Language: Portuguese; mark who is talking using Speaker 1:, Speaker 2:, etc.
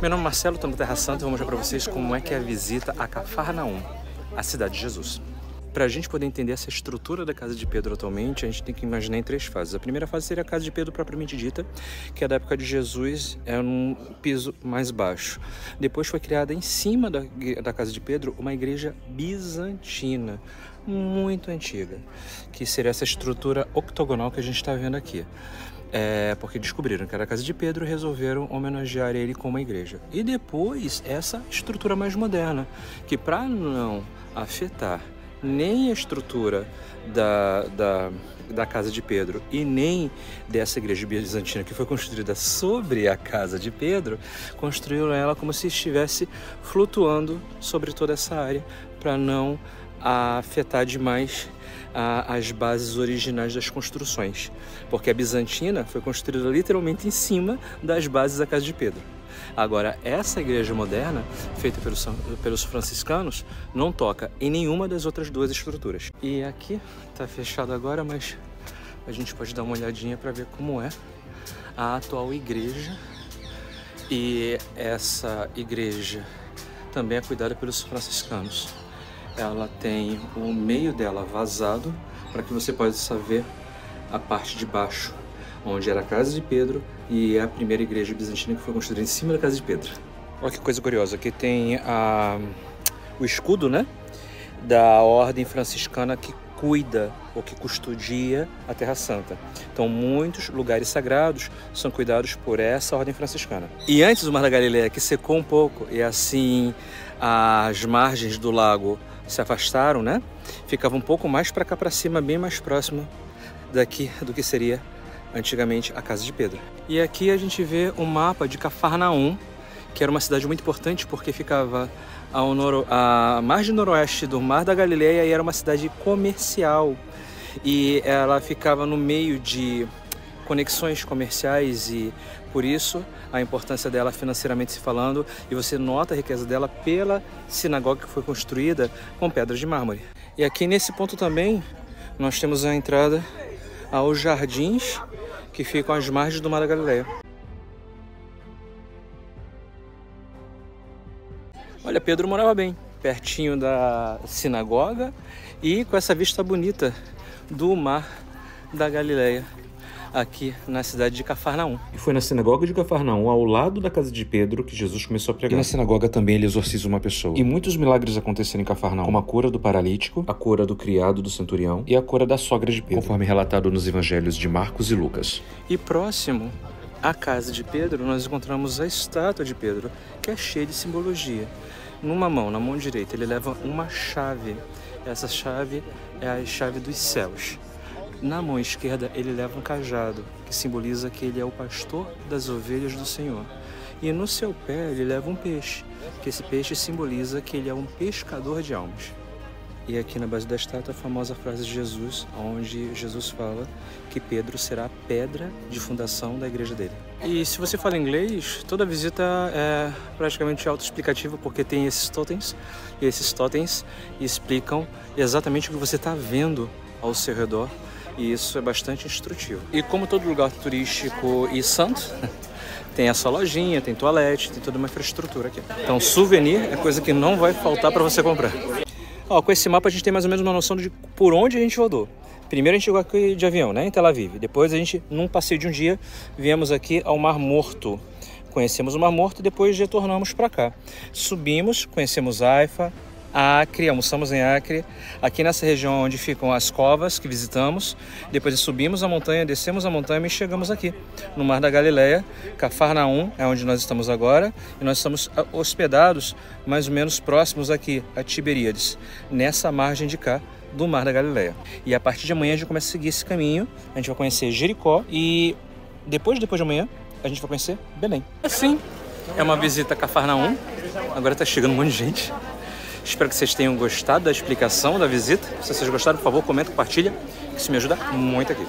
Speaker 1: Meu nome é Marcelo, estou na Terra Santa e vou mostrar para vocês como é que é a visita a Cafarnaum, a cidade de Jesus. Para a gente poder entender essa estrutura da casa de Pedro atualmente, a gente tem que imaginar em três fases. A primeira fase seria a casa de Pedro propriamente dita, que é da época de Jesus, é num piso mais baixo. Depois foi criada em cima da casa de Pedro uma igreja bizantina, muito antiga, que seria essa estrutura octogonal que a gente está vendo aqui. Porque descobriram que era a casa de Pedro e resolveram homenagear ele com uma igreja. E depois essa estrutura mais moderna, que para não afetar nem a estrutura da casa de Pedro e nem dessa igreja bizantina que foi construída sobre a casa de Pedro, construíram ela como se estivesse flutuando sobre toda essa área para não afetar demais as bases originais das construções, porque a bizantina foi construída literalmente em cima das bases da casa de Pedro. Agora, essa igreja moderna, feita pelos franciscanos, não toca em nenhuma das outras duas estruturas. E aqui está fechado agora, mas a gente pode dar uma olhadinha para ver como é a atual igreja. E essa igreja também é cuidada pelos franciscanos. Ela tem o meio dela vazado para que você possa ver a parte de baixo, onde era a casa de Pedro e é a primeira igreja bizantina que foi construída em cima da casa de Pedro. Olha que coisa curiosa, aqui tem o escudo, né, da ordem franciscana que cuida ou que custodia a Terra Santa. Então muitos lugares sagrados são cuidados por essa ordem franciscana. E antes do Mar da Galileia, que secou um pouco e assim as margens do lago se afastaram, né? Ficava um pouco mais para cá para cima, bem mais próximo daqui do que seria antigamente a casa de Pedro. E aqui a gente vê um mapa de Cafarnaum, que era uma cidade muito importante porque ficava à margem noroeste do Mar da Galileia e era uma cidade comercial. E ela ficava no meio de conexões comerciais e por isso a importância dela financeiramente se falando, e você nota a riqueza dela pela sinagoga que foi construída com pedras de mármore. E aqui nesse ponto também nós temos a entrada aos jardins que ficam às margens do Mar da Galileia. Olha, Pedro morava bem, pertinho da sinagoga e com essa vista bonita do Mar da Galileia, aqui na cidade de Cafarnaum. E foi na sinagoga de Cafarnaum, ao lado da casa de Pedro, que Jesus começou a pregar. E na sinagoga também ele exorciza uma pessoa. E muitos milagres aconteceram em Cafarnaum, como a cura do paralítico, a cura do criado do centurião e a cura da sogra de Pedro, conforme relatado nos evangelhos de Marcos e Lucas. E próximo à casa de Pedro, nós encontramos a estátua de Pedro, que é cheia de simbologia. Numa mão, na mão direita, ele leva uma chave. Essa chave é a chave dos céus. Na mão esquerda ele leva um cajado, que simboliza que ele é o pastor das ovelhas do Senhor. E no seu pé ele leva um peixe, que esse peixe simboliza que ele é um pescador de almas. E aqui na base da estátua a famosa frase de Jesus, onde Jesus fala que Pedro será a pedra de fundação da igreja dele. E se você fala inglês, toda visita é praticamente autoexplicativa, porque tem esses totens, e esses totens explicam exatamente o que você está vendo ao seu redor. E isso é bastante instrutivo. E como todo lugar turístico e santo, tem essa lojinha, tem toalete, tem toda uma infraestrutura aqui. Então souvenir é coisa que não vai faltar para você comprar. Com esse mapa a gente tem mais ou menos uma noção de por onde a gente rodou. Primeiro a gente chegou aqui de avião, né, em Tel Aviv. Depois a gente, num passeio de um dia, viemos aqui ao Mar Morto. Conhecemos o Mar Morto e depois retornamos para cá. Subimos, conhecemos Haifa, Acre, almoçamos em Acre, aqui nessa região onde ficam as covas que visitamos. Depois subimos a montanha, descemos a montanha e chegamos aqui no Mar da Galileia. Cafarnaum é onde nós estamos agora e nós estamos hospedados mais ou menos próximos aqui a Tiberíades, nessa margem de cá do Mar da Galileia. E a partir de amanhã a gente começa a seguir esse caminho, a gente vai conhecer Jericó e depois de amanhã a gente vai conhecer Belém. Assim, é uma visita a Cafarnaum. Agora está chegando um monte de gente. Espero que vocês tenham gostado da explicação da visita. Se vocês gostaram, por favor, comenta, compartilha, que isso me ajuda muito aqui.